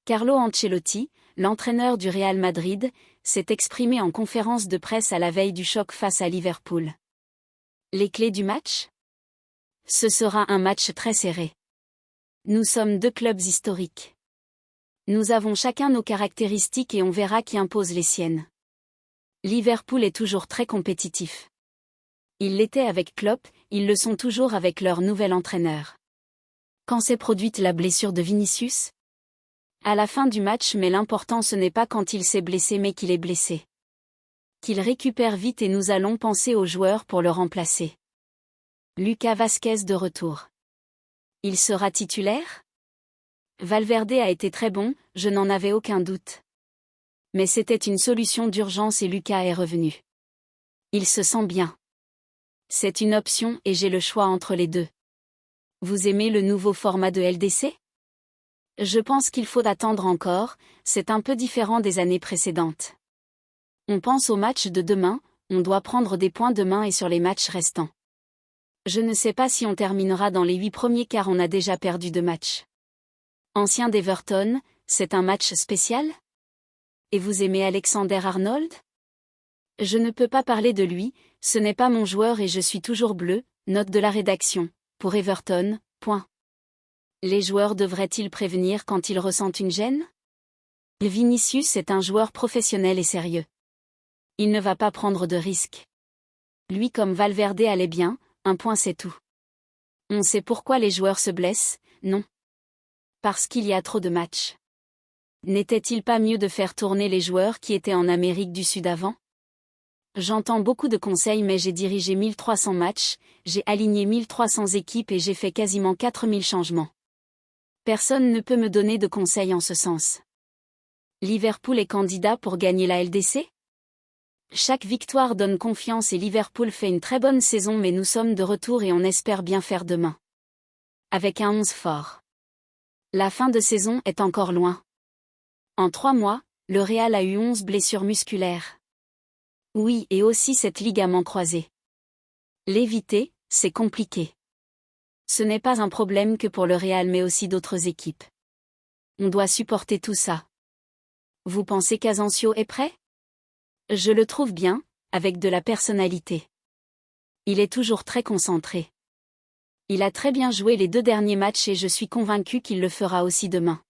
Carlo Ancelotti, l'entraîneur du Real Madrid, s'est exprimé en conférence de presse à la veille du choc face à Liverpool. Les clés du match ? Ce sera un match très serré. Nous sommes deux clubs historiques. Nous avons chacun nos caractéristiques et on verra qui impose les siennes. Liverpool est toujours très compétitif. Ils l'étaient avec Klopp, ils le sont toujours avec leur nouvel entraîneur. Quand s'est produite la blessure de Vinicius ? À la fin du match, mais l'important ce n'est pas quand il s'est blessé mais qu'il est blessé. Qu'il récupère vite et nous allons penser aux joueurs pour le remplacer. Lucas Vazquez de retour. Il sera titulaire ? Valverde a été très bon, je n'en avais aucun doute. Mais c'était une solution d'urgence et Lucas est revenu. Il se sent bien. C'est une option et j'ai le choix entre les deux. Vous aimez le nouveau format de LDC ? Je pense qu'il faut attendre encore, c'est un peu différent des années précédentes. On pense au match de demain, on doit prendre des points demain et sur les matchs restants. Je ne sais pas si on terminera dans les 8 premiers car on a déjà perdu 2 matchs. Ancien d'Everton, c'est un match spécial ? Et vous aimez Alexander-Arnold ? Je ne peux pas parler de lui, ce n'est pas mon joueur et je suis toujours bleu, note de la rédaction, pour Everton, point. Les joueurs devraient-ils prévenir quand ils ressentent une gêne ? Vinicius est un joueur professionnel et sérieux. Il ne va pas prendre de risques. Lui comme Valverde allait bien, un point c'est tout. On sait pourquoi les joueurs se blessent, non ? Parce qu'il y a trop de matchs. N'était-il pas mieux de faire tourner les joueurs qui étaient en Amérique du Sud avant ? J'entends beaucoup de conseils mais j'ai dirigé 1300 matchs, j'ai aligné 1300 équipes et j'ai fait quasiment 4000 changements. Personne ne peut me donner de conseils en ce sens. Liverpool est candidat pour gagner la LDC ? Chaque victoire donne confiance et Liverpool fait une très bonne saison mais nous sommes de retour et on espère bien faire demain. Avec un 11 fort. La fin de saison est encore loin. En 3 mois, le Real a eu 11 blessures musculaires. Oui et aussi cette ligament croisé. L'éviter, c'est compliqué. Ce n'est pas un problème que pour le Real mais aussi d'autres équipes. On doit supporter tout ça. Vous pensez qu'Asensio est prêt ? Je le trouve bien, avec de la personnalité. Il est toujours très concentré. Il a très bien joué les 2 derniers matchs et je suis convaincu qu'il le fera aussi demain.